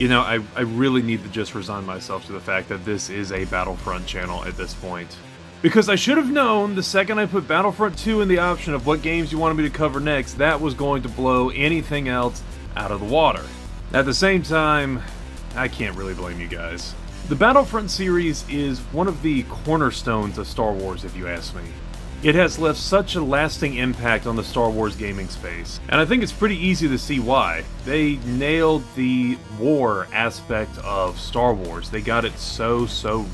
You know, I really need to just resign myself to the fact that this is a Battlefront channel at this point. Because I should have known the second I put Battlefront 2 in the option of what games you wanted me to cover next, that was going to blow anything else out of the water. At the same time, I can't really blame you guys. The Battlefront series is one of the cornerstones of Star Wars, if you ask me. It has left such a lasting impact on the Star Wars gaming space, and I think it's pretty easy to see why. They nailed the war aspect of Star Wars. They got it so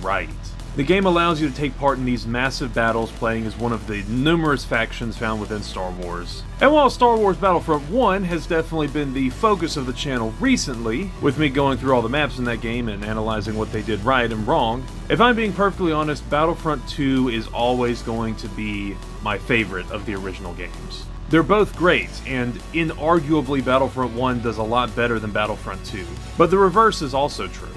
right. The game allows you to take part in these massive battles, playing as one of the numerous factions found within Star Wars. And while Star Wars Battlefront 1 has definitely been the focus of the channel recently, with me going through all the maps in that game and analyzing what they did right and wrong, if I'm being perfectly honest, Battlefront 2 is always going to be my favorite of the original games. They're both great, and inarguably Battlefront 1 does a lot better than Battlefront 2, but the reverse is also true.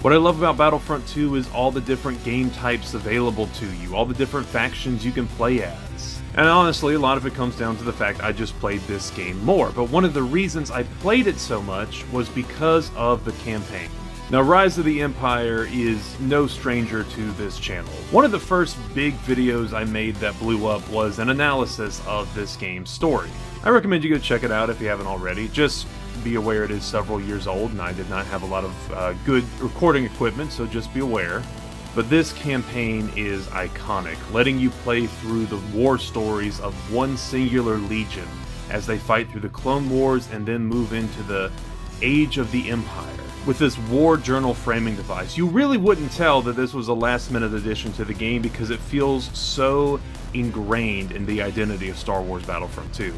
What I love about Battlefront 2 is all the different game types available to you, all the different factions you can play as. And honestly, a lot of it comes down to the fact I just played this game more, but one of the reasons I played it so much was because of the campaign. Now, Rise of the Empire is no stranger to this channel. One of the first big videos I made that blew up was an analysis of this game's story. I recommend you go check it out if you haven't already. Just be aware it is several years old, and I did not have a lot of good recording equipment, so just be aware. But this campaign is iconic, letting you play through the war stories of one singular legion as they fight through the Clone Wars and then move into the Age of the Empire. With this war journal framing device, you really wouldn't tell that this was a last-minute addition to the game because it feels so ingrained in the identity of Star Wars Battlefront 2.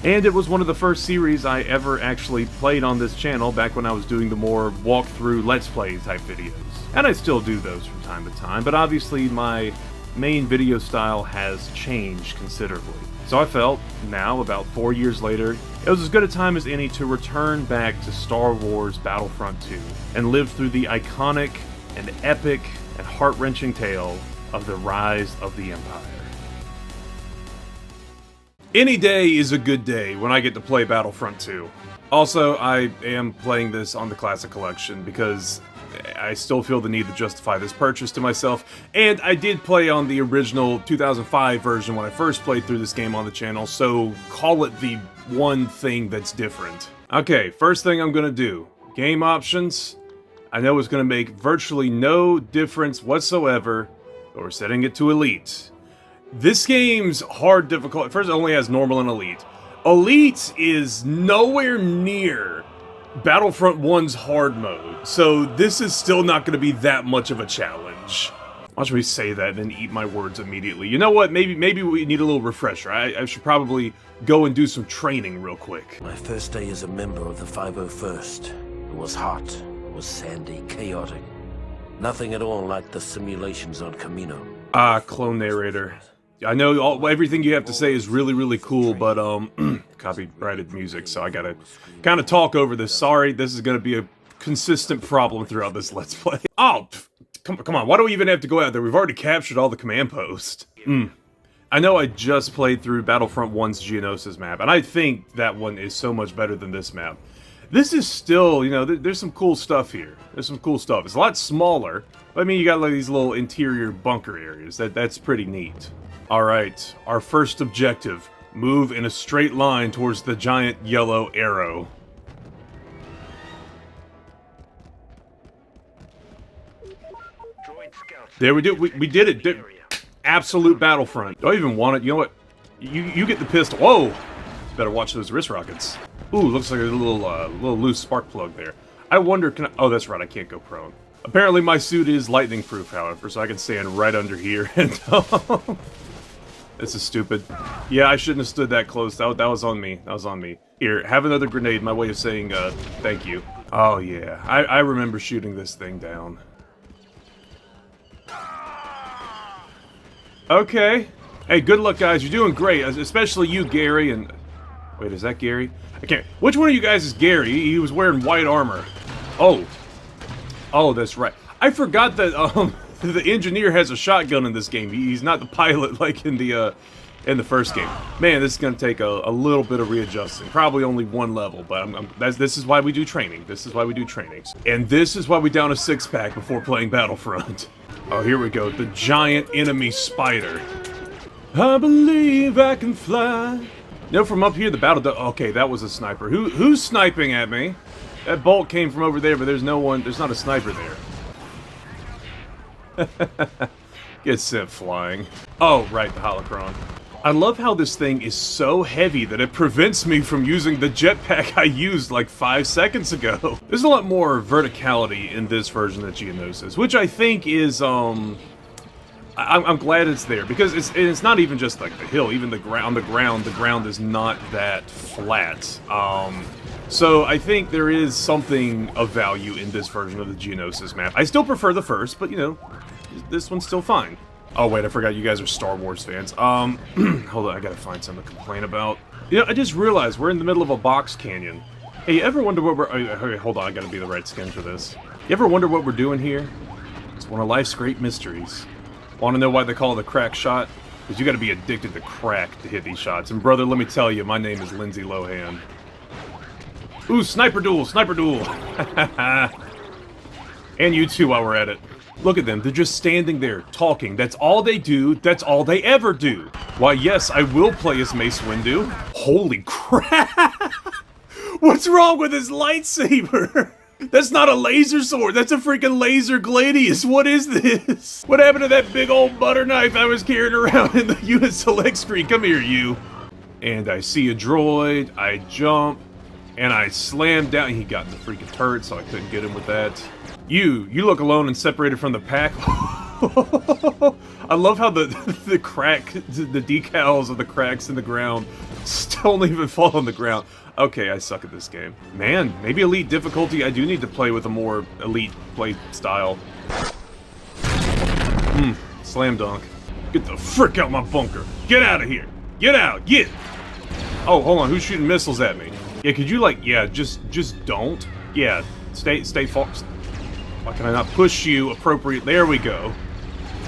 And it was one of the first series I ever actually played on this channel back when I was doing the more walkthrough Let's Play type videos. And I still do those from time to time, but obviously my main video style has changed considerably. So I felt, now, about 4 years later, it was as good a time as any to return back to Star Wars Battlefront 2 and live through the iconic and epic and heart-wrenching tale of the rise of the Empire. Any day is a good day when I get to play Battlefront 2. Also, I am playing this on the Classic Collection because I still feel the need to justify this purchase to myself, and I did play on the original 2005 version when I first played through this game on the channel, so call it the one thing that's different. Okay, first thing I'm gonna do, game options. I know it's gonna make virtually no difference whatsoever, but we're setting it to Elite. This game's hard difficulty, first it only has normal and Elite. Elite is nowhere near Battlefront 1's hard mode, so this is still not going to be that much of a challenge. Watch me say that and then eat my words immediately. You know what, maybe we need a little refresher. I should probably go and do some training real quick. My first day as a member of the 501st. It was hot, it was sandy, chaotic. Nothing at all like the simulations on Camino. Ah, clone narrator. I know everything you have to say is really cool, but copyrighted music, so I gotta kind of talk over this. Sorry, this is gonna be a consistent problem throughout this Let's Play. Oh, come on, why do we even have to go out there? We've already captured all the command posts. I know I just played through Battlefront 1's Geonosis map, and I think that one is so much better than this map. This is still, you know, there's some cool stuff here. There's some cool stuff. It's a lot smaller, but I mean, you got like these little interior bunker areas. That's pretty neat. Alright, our first objective. Move in a straight line towards the giant yellow arrow. There we do. We did it. Absolute Battlefront. Do I even want it? You know what? You get the pistol. Whoa! Better watch those wrist rockets. Ooh, looks like a little loose spark plug there. I wonder, can I... Oh, that's right, I can't go prone. Apparently my suit is lightning proof, however, so I can stand right under here and... This is stupid. Yeah, I shouldn't have stood that close. That was on me. That was on me. Here, have another grenade, my way of saying, thank you. Oh, yeah. I remember shooting this thing down. Okay. Hey, good luck, guys. You're doing great. Especially you, Gary, and... Wait, is that Gary? I can't... Which one of you guys is Gary? He was wearing white armor. Oh. Oh, that's right. I forgot that, the engineer has a shotgun in this game. He's not the pilot like in the in the first game. Man, this is going to take a little bit of readjusting. Probably only one level, but this is why we do training. This is why we do trainings. And this is why we down a 6-pack before playing Battlefront. Oh, here we go. The giant enemy spider. I believe I can fly. You know, from up here, the battle... Okay, that was a sniper. Who's sniping at me? That bolt came from over there, but there's no one... There's not a sniper there. Get sent flying. Oh, right, the holocron. I love how this thing is so heavy that it prevents me from using the jetpack I used like 5 seconds ago. There's a lot more verticality in this version of Geonosis, which I think is, I'm glad it's there, because it's not even just like the hill, even the ground is not that flat. So I think there is something of value in this version of the Geonosis map. I still prefer the first, but you know, this one's still fine. Oh wait, I forgot you guys are Star Wars fans. Hold on, I gotta find something to complain about. You know, I just realized we're in the middle of a box canyon. Hey, you ever wonder what we're... Okay, hold on, I gotta be the right skin for this. You ever wonder what we're doing here? It's one of life's great mysteries. Want to know why they call it a crack shot? Because you gotta be addicted to crack to hit these shots. And brother, let me tell you, my name is Lindsay Lohan. Ooh, sniper duel, sniper duel! And you too while we're at it. Look at them, they're just standing there, talking. That's all they do, that's all they ever do. Why, yes, I will play as Mace Windu. Holy crap! What's wrong with his lightsaber? That's not a laser sword, that's a freaking laser gladius. What is this? What happened to that big old butter knife I was carrying around in the unit select screen? Come here, you. And I see a droid, I jump, and I slam down. He got in the freaking turret, so I couldn't get him with that. You look alone and separated from the pack. I love how the decals of the cracks in the ground still don't even fall on the ground. Okay, I suck at this game. Man, maybe elite difficulty, I do need to play with a more elite play style. Slam dunk. Get the frick out my bunker. Get out of here. Get out, get. Oh, hold on, who's shooting missiles at me? Yeah, could you like, yeah, just don't. Yeah, stay focused. Why can I not push you appropriate? There we go.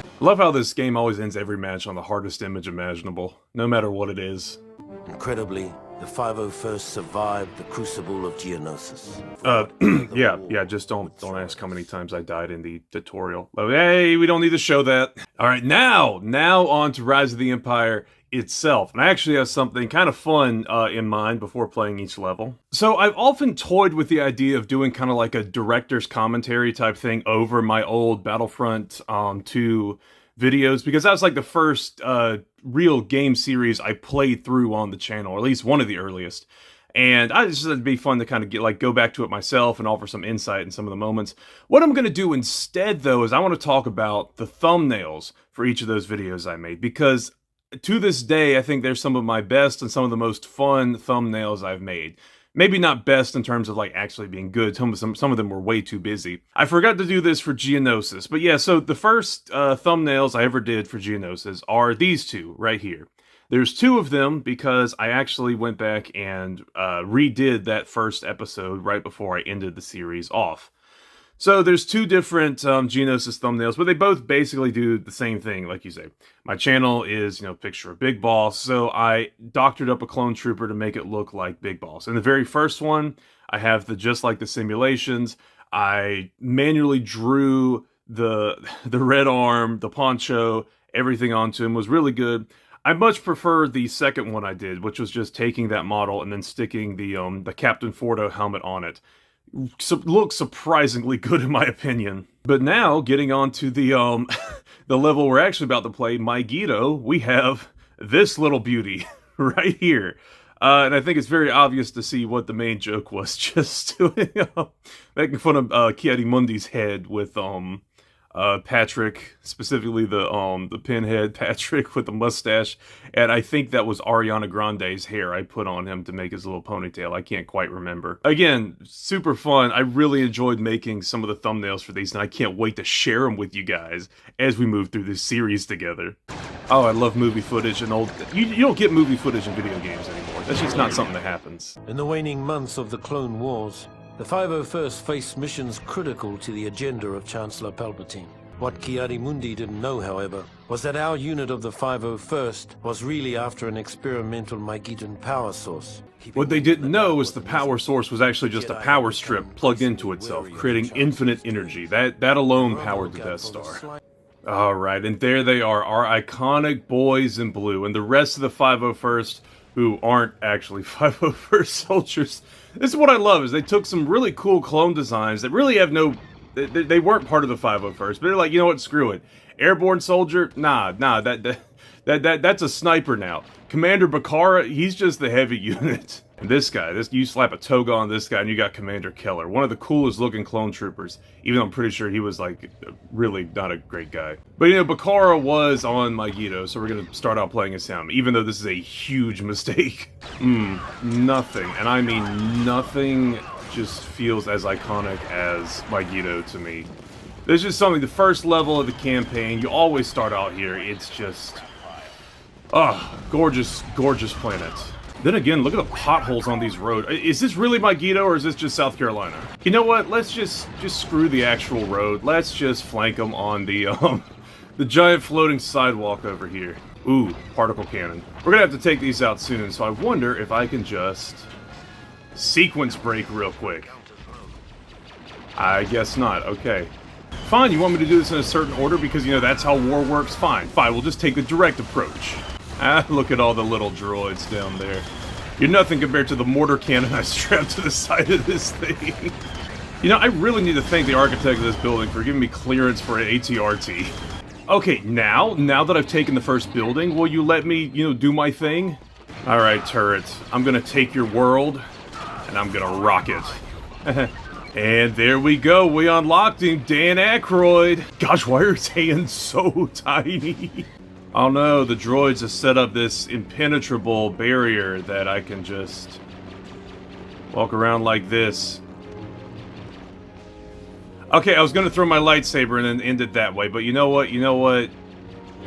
I love how this game always ends every match on the hardest image imaginable, no matter what it is. Incredibly, the 501st survived the crucible of Geonosis. Yeah, just don't ask how many times I died in the tutorial. Oh, hey, we don't need to show that. All right, now on to Rise of the Empire itself. And I actually have something kind of fun in mind before playing each level. So I've often toyed with the idea of doing kind of like a director's commentary type thing over my old Battlefront 2 videos, because that was like the first real game series I played through on the channel, or at least one of the earliest. And I just thought it'd be fun to kind of go back to it myself and offer some insight in some of the moments. What I'm going to do instead, though, is I want to talk about the thumbnails for each of those videos I made, because to this day, I think they're some of my best and some of the most fun thumbnails I've made. Maybe not best in terms of like actually being good. Some of them were way too busy. I forgot to do this for Geonosis, but yeah, so the first thumbnails I ever did for Geonosis are these two right here. There's two of them because I actually went back and redid that first episode right before I ended the series off. So there's two different Geonosis thumbnails, but they both basically do the same thing, like you say. My channel is, picture a Big Boss, so I doctored up a clone trooper to make it look like Big Boss. In the very first one, I have just like the simulations. I manually drew the red arm, the poncho, everything onto him. It was really good. I much prefer the second one I did, which was just taking that model and then sticking the Captain Fordo helmet on it. Looks surprisingly good in my opinion. But now, getting on to the the level we're actually about to play, Mygeeto, we have this little beauty right here. And I think it's very obvious to see what the main joke was, just doing, making fun of Kiadimundi's head with Patrick, specifically the pinhead Patrick with the mustache, and I think that was Ariana Grande's hair I put on him to make his little ponytail. I can't quite remember. Again, super fun. I really enjoyed making some of the thumbnails for these, and I can't wait to share them with you guys as we move through this series together. Oh, I love movie footage and old... You don't get movie footage in video games anymore. That's just not something that happens. In the waning months of the Clone Wars, the 501st faced missions critical to the agenda of Chancellor Palpatine. What Kiarimundi didn't know, however, was that our unit of the 501st was really after an experimental Mygeeton power source. What they didn't know is the power source was actually just a power strip plugged into itself, creating infinite energy. That alone powered the Death Star. Alright, and there they are, our iconic boys in blue, and the rest of the 501st, who aren't actually 501st soldiers. This is what I love, is they took some really cool clone designs that really have no... They weren't part of the 501st, but they're like, you know what, screw it. Airborne soldier? Nah, that's a sniper now. Commander Bakara, he's just the heavy unit. And this guy, you slap a toga on this guy and you got Commander Keller, one of the coolest looking clone troopers, even though I'm pretty sure he was like really not a great guy. But you know, Bakara was on Mygeeto, so we're gonna start out playing as him, even though this is a huge mistake. Nothing, and I mean nothing, just feels as iconic as Mygeeto to me. There's just something, the first level of the campaign, you always start out here, it's just... gorgeous, gorgeous planet. Then again, look at the potholes on these roads. Is this really Mygeeto, or is this just South Carolina? You know what, let's just screw the actual road. Let's just flank them on the, the giant floating sidewalk over here. Ooh, particle cannon. We're gonna have to take these out soon, so I wonder if I can just... sequence break real quick. I guess not, okay. Fine, you want me to do this in a certain order because, you know, that's how war works? Fine, we'll just take the direct approach. Look at all the little droids down there. You're nothing compared to the mortar cannon I strapped to the side of this thing. You know, I really need to thank the architect of this building for giving me clearance for an ATRT. Okay, now that I've taken the first building, will you let me, you know, do my thing? Alright, turret, I'm gonna take your world, and I'm gonna rock it. And there we go, we unlocked him, Dan Aykroyd. Gosh, why are his hands so tiny? Oh no, the droids have set up this impenetrable barrier that I can just walk around like this. Okay, I was gonna throw my lightsaber and then end it that way, but you know what?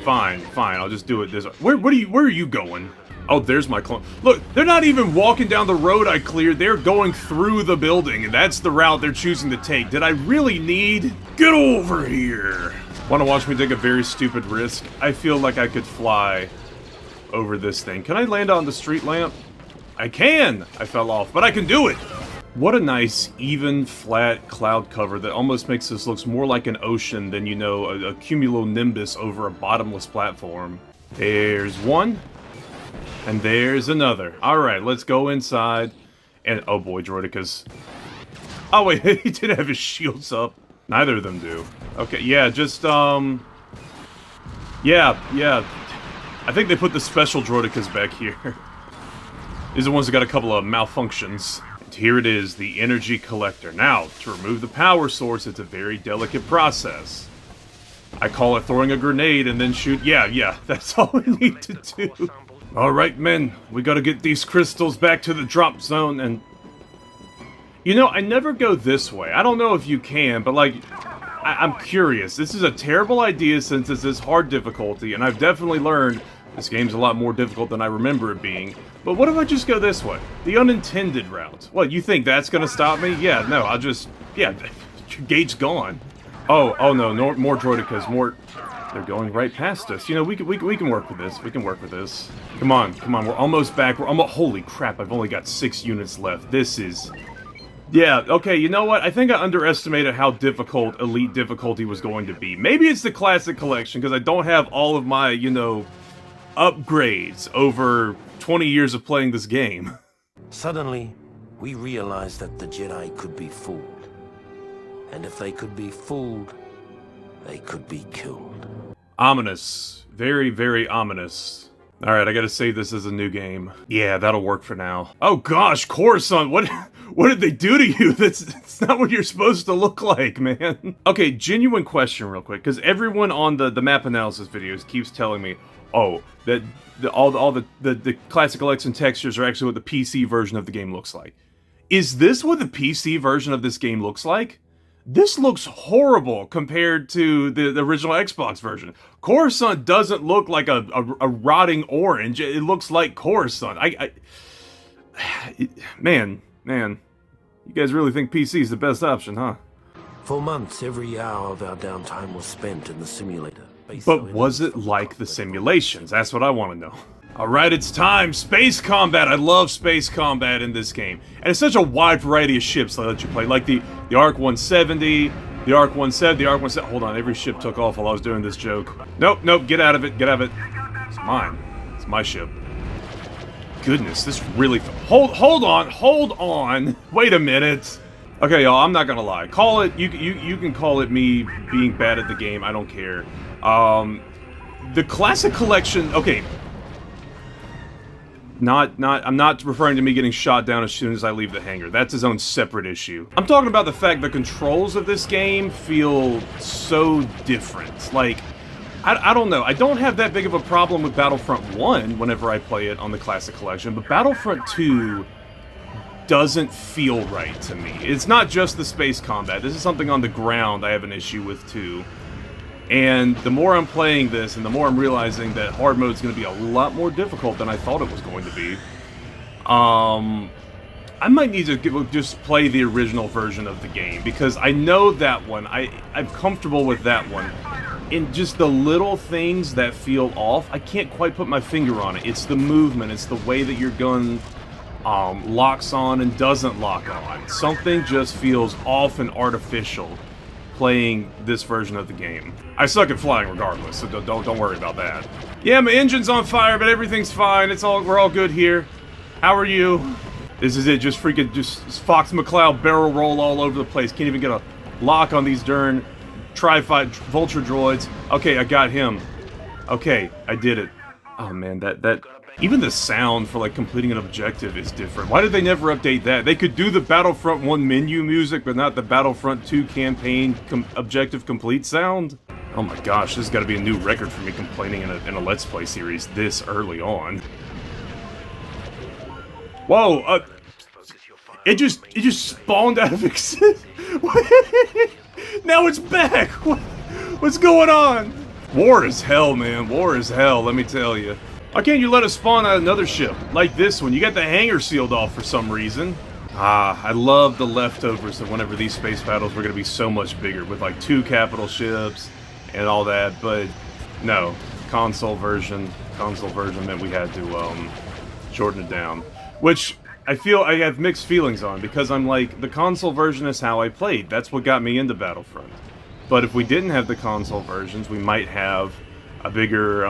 Fine, I'll just do it this way. Where are you going? Oh, there's my clone. Look, they're not even walking down the road I cleared. They're going through the building, and that's the route they're choosing to take. Did I really need... Get over here! Want to watch me take a very stupid risk? I feel like I could fly over this thing. Can I land on the street lamp? I can! I fell off, but I can do it! What a nice, even, flat cloud cover that almost makes this look more like an ocean than, you know, a cumulonimbus over a bottomless platform. There's one. And there's another. Alright, let's go inside. And, oh boy, Droidicas. Oh wait, he did have his shields up. Neither of them do. Okay, yeah, just, yeah. I think they put the special Droidicas back here. These are the ones that got a couple of malfunctions. And here it is, the energy collector. Now, to remove the power source, it's a very delicate process. I call it throwing a grenade and then shoot. Yeah, that's all we need to do. Alright, men, we gotta get these crystals back to the drop zone, and... You know, I never go this way. I don't know if you can, but, like, I'm curious. This is a terrible idea since it's this hard difficulty, and I've definitely learned this game's a lot more difficult than I remember it being. But what if I just go this way? The unintended route. What, you think that's gonna stop me? Yeah, no, I'll just... Yeah, gate's gone. Oh no, more Droidicas, more... They're going right past us. You know, we can work with this. We can work with this. Come on. We're almost back. We're almost... Holy crap, I've only got 6 units left. This is... Yeah, okay, you know what? I think I underestimated how difficult Elite difficulty was going to be. Maybe it's the Classic Collection, because I don't have all of my, you know, upgrades over 20 years of playing this game. Suddenly, we realized that the Jedi could be fooled. And if they could be fooled, they could be killed. Ominous. Very, very ominous. Alright, I gotta save this as a new game. Yeah, that'll work for now. Oh gosh, Coruscant, what did they do to you? That's not what you're supposed to look like, man. Okay, genuine question real quick, because everyone on the map analysis videos keeps telling me, oh, that all the classic collection textures are actually what the PC version of the game looks like. Is this what the PC version of this game looks like? This looks horrible compared to the original Xbox version. Coruscant doesn't look like a rotting orange. It looks like Coruscant. Man, you guys really think PC is the best option, huh? For months, every hour of our downtime was spent in the simulator. But was it like the simulations? That's what I want to know. Alright, it's time! Space combat! I love space combat in this game. And it's such a wide variety of ships that let you play. Like the Arc 170, the Arc 170, the Arc 170... Hold on, every ship took off while I was doing this joke. Nope, nope, get out of it, get out of it. It's mine. It's my ship. Goodness, this really... Hold on! Wait a minute! Okay, y'all, I'm not gonna lie. Call it... You can call it me being bad at the game, I don't care. The Classic Collection... Okay. I'm not referring to me getting shot down as soon as I leave the hangar. That's his own separate issue. I'm talking about the fact the controls of this game feel so different. Like, I don't know. I don't have that big of a problem with Battlefront 1 whenever I play it on the Classic Collection, but Battlefront 2 doesn't feel right to me. It's not just the space combat. This is something on the ground I have an issue with too. And the more I'm playing this, and the more I'm realizing that hard mode is going to be a lot more difficult than I thought it was going to be. I might need to just play the original version of the game, because I know that one, I'm comfortable with that one. In just the little things that feel off, I can't quite put my finger on it. It's the movement, it's the way that your gun locks on and doesn't lock on. Something just feels off and artificial playing this version of the game. I suck at flying regardless, so don't worry about that. Yeah, my engine's on fire, but everything's fine. We're all good here. How are you? This is it, just Fox McCloud barrel roll all over the place. Can't even get a lock on these darn tri-fight vulture droids. Okay, I got him. Okay, I did it. Oh man, that even the sound for like completing an objective is different. Why did they never update that? They could do the Battlefront 1 menu music, but not the Battlefront 2 campaign objective complete sound? Oh my gosh, this has got to be a new record for me complaining in a Let's Play series this early on. Whoa, it just spawned out of existence. Now it's back. What's going on? War is hell, man. War is hell, let me tell you. Why can't you let us spawn out another ship, like this one? You got the hangar sealed off for some reason. I love the leftovers of whenever these space battles were going to be so much bigger, with like 2 capital ships and all that, but no. Console version meant we had to shorten it down. Which I feel I have mixed feelings on, because I'm like, the console version is how I played. That's what got me into Battlefront. But if we didn't have the console versions, we might have a bigger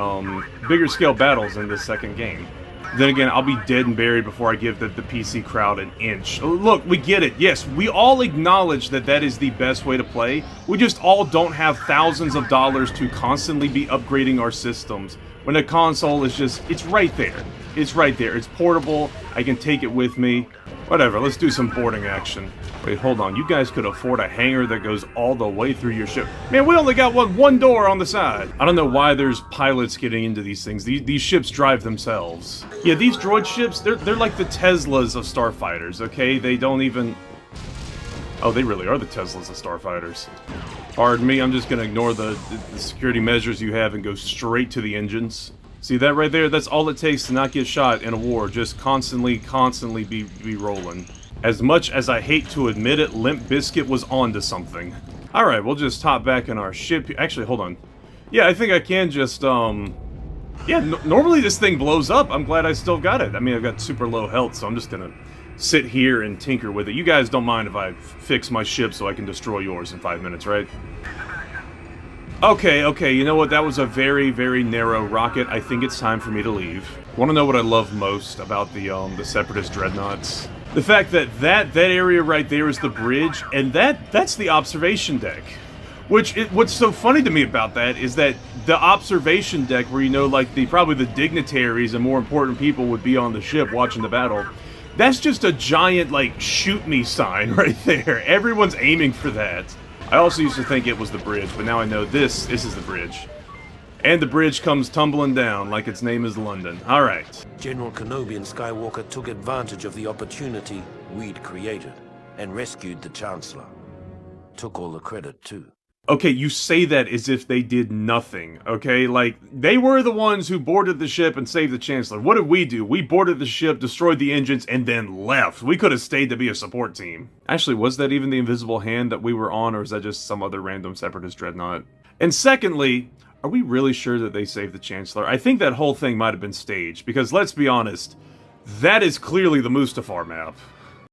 scale battles in this second game. Then again, I'll be dead and buried before I give the PC crowd an inch. Look, we get it. Yes, we all acknowledge that that is the best way to play. We just all don't have thousands of dollars to constantly be upgrading our systems, when a console is just, it's right there. It's right there. It's portable. I can take it with me. Whatever, let's do some boarding action. Wait, hold on. You guys could afford a hangar that goes all the way through your ship. Man, we only got one door on the side. I don't know why there's pilots getting into these things. These ships drive themselves. Yeah, these droid ships, they're like the Teslas of starfighters, okay? They don't even... Oh, they really are the Teslas of starfighters. Pardon me, I'm just gonna ignore the security measures you have and go straight to the engines. See that right there? That's all it takes to not get shot in a war. Just constantly be rolling. As much as I hate to admit it, Limp Bizkit was onto something. Alright, we'll just hop back in our ship. Actually, hold on. Yeah, I think I can just, yeah, normally this thing blows up. I'm glad I still got it. I mean, I've got super low health, so I'm just gonna sit here and tinker with it. You guys don't mind if I fix my ship so I can destroy yours in 5 minutes, right? Okay, you know what? That was a very, very narrow rocket. I think it's time for me to leave. Want to know what I love most about the Separatist Dreadnoughts? The fact that that area right there is the bridge, and that's the observation deck. What's so funny to me about that is that the observation deck, where you know, like probably the dignitaries and more important people would be on the ship watching the battle, that's just a giant like shoot me sign right there. Everyone's aiming for that. I also used to think it was the bridge, but now I know this is the bridge. And the bridge comes tumbling down like its name is London. Alright. General Kenobi and Skywalker took advantage of the opportunity we'd created and rescued the Chancellor. Took all the credit, too. Okay, you say that as if they did nothing, okay? Like, they were the ones who boarded the ship and saved the Chancellor. What did we do? We boarded the ship, destroyed the engines, and then left. We could have stayed to be a support team. Actually, was that even the Invisible Hand that we were on, or is that just some other random Separatist dreadnought? And secondly, are we really sure that they saved the Chancellor? I think that whole thing might have been staged, because let's be honest, that is clearly the Mustafar map.